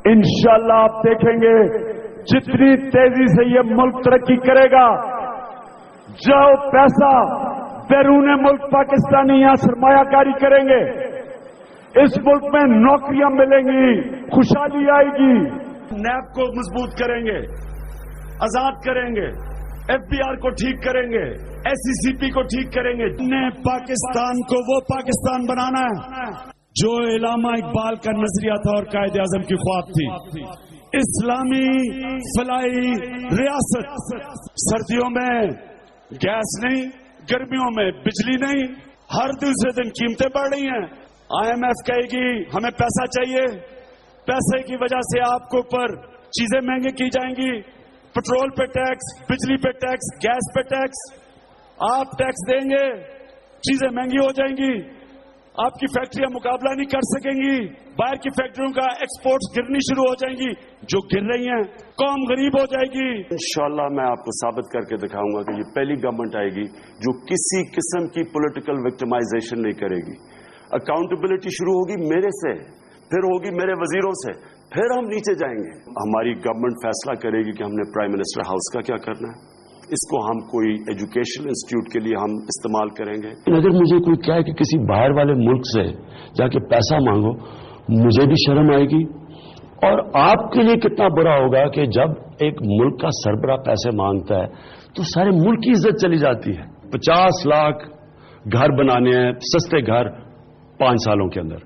इंशाअल्लाह आप देखेंगे जितनी तेजी से ये मुल्क तरक्की करेगा, जो पैसा बैरून मुल्क पाकिस्तानी यहां सरमायाकारी करेंगे, इस मुल्क में नौकरियां मिलेंगी, खुशहाली आएगी। नैब को मजबूत करेंगे, आजाद करेंगे, एफबीआर को ठीक करेंगे, एससीसीपी को ठीक करेंगे। ने पाकिस्तान को वो पाकिस्तान बनाना है जो इलामा इकबाल का नजरिया था और कायदे आजम की ख्वाब थी। इस्लामी फलाई रियासत। सर्दियों में गैस नहीं, गर्मियों में बिजली नहीं, हर दूसरे दिन कीमतें बढ़ रही हैं। IMF कहेगी हमें पैसा चाहिए, पैसे की वजह से आपके ऊपर चीजें महंगी की जाएंगी, पेट्रोल पे टैक्स, बिजली पे टैक्स, गैस पे टैक्स, आप टैक्स देंगे, चीजें महंगी हो जाएंगी, आपकी फैक्ट्रियां मुकाबला नहीं कर सकेंगी, बाहर की फैक्ट्रियों का एक्सपोर्ट्स गिरनी शुरू हो जाएंगी, जो गिर रही हैं, कौम गरीब हो जाएगी। इंशाअल्लाह मैं आपको साबित करके दिखाऊंगा कि ये पहली गवर्नमेंट आएगी जो किसी किस्म की पॉलिटिकल विक्टिमाइजेशन नहीं करेगी। अकाउंटेबिलिटी शुरू होगी मेरे से, फिर होगी मेरे वजीरों से, फिर हम नीचे जाएंगे। हमारी गवर्नमेंट फैसला करेगी कि हमने प्राइम मिनिस्टर हाउस का क्या करना है, इसको हम कोई एजुकेशनल इंस्टीट्यूट के लिए हम इस्तेमाल करेंगे। अगर मुझे कोई कहे कि किसी बाहर वाले मुल्क से जाके पैसा मांगो, मुझे भी शर्म आएगी। और आपके लिए कितना बुरा होगा कि जब एक मुल्क का सरबराह पैसे मांगता है तो सारे मुल्क की इज्जत चली जाती है। 50 लाख घर बनाने हैं, सस्ते घर 5 सालों के अंदर।